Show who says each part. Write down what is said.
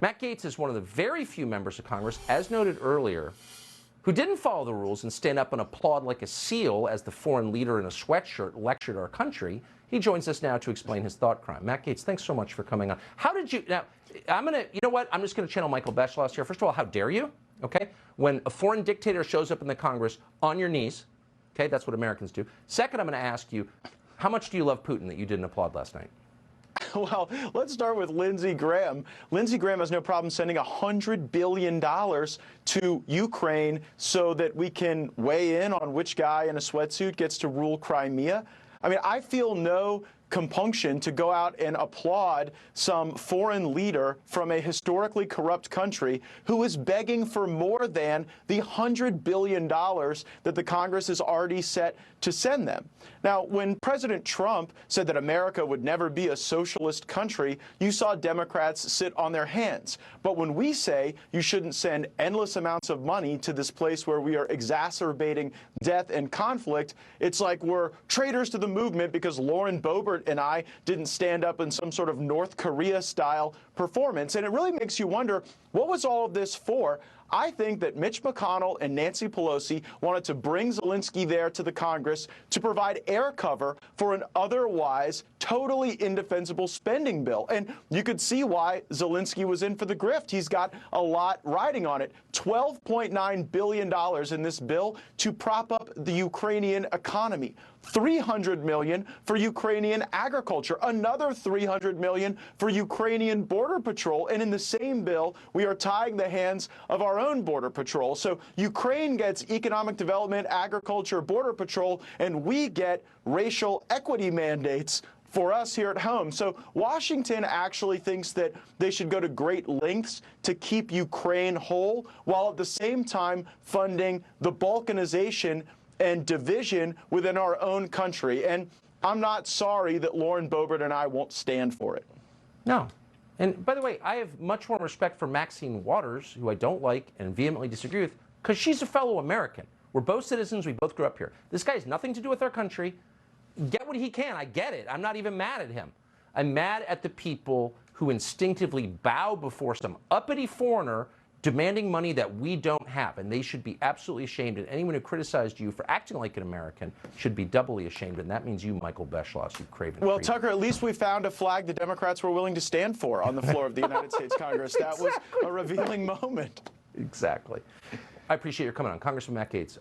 Speaker 1: Matt Gaetz is one of the very few members of Congress, as noted earlier, who didn't follow the rules and stand up and applaud like a seal as the foreign leader in a sweatshirt lectured our country. He joins us now to explain his thought crime. Matt Gaetz, thanks so much for coming on. How did you, now, you know what, I'm just going to channel Michael Beschloss here. First of all, how dare you, okay? When a foreign dictator shows up in the Congress on your knees, okay, that's what Americans do. Second, I'm going to ask you, how much do you love Putin that you didn't applaud last night?
Speaker 2: Well, let's start with Lindsey Graham. Lindsey Graham has no problem sending $100 billion to Ukraine so that we can weigh in on which guy in a sweatsuit gets to rule Crimea. I mean, I feel no compunction to go out and applaud some foreign leader from a historically corrupt country who is begging for more than the $100 billion that the Congress is already set to send them. Now, when President Trump said that America would never be a socialist country, you saw Democrats sit on their hands. But when we say you shouldn't send endless amounts of money to this place where we are exacerbating death and conflict, it's like we're traitors to the movement because Lauren Boebert and I didn't stand up in some sort of North Korea-style performance. And it really makes you wonder, what was all of this for? I think that Mitch McConnell and Nancy Pelosi wanted to bring Zelensky there to the Congress to provide air cover for an otherwise totally indefensible spending bill. And you could see why Zelensky was in for the grift. He's got a lot riding on it. $12.9 billion in this bill to prop up the Ukrainian economy. $300 million for Ukrainian agriculture, another $300 million for Ukrainian border patrol. And in the same bill, we are tying the hands of our own border patrol. So Ukraine gets economic development, agriculture, border patrol, and we get racial equity mandates for us here at home. So Washington actually thinks that they should go to great lengths to keep Ukraine whole, while at the same time funding the balkanization and division within our own country. And I'm not sorry that Lauren Boebert and I won't stand for it.
Speaker 1: No. And by the way, I have much more respect for Maxine Waters, who I don't like and vehemently disagree with, because she's a fellow American. We're both citizens. We both grew up here. This guy has nothing to do with our country. Get what he can. I get it. I'm not even mad at him. I'm mad at the people who instinctively bow before some uppity foreigner demanding money that we don't have, and they should be absolutely ashamed. And anyone who criticized you for acting like an American should be doubly ashamed, and that means you, Michael Beschloss, you craven.
Speaker 2: Well, Tucker, at least we found a flag the Democrats were willing to stand for on the floor of the United States Congress. That was a revealing moment.
Speaker 1: Exactly. I appreciate your coming on. Congressman Matt Gaetz.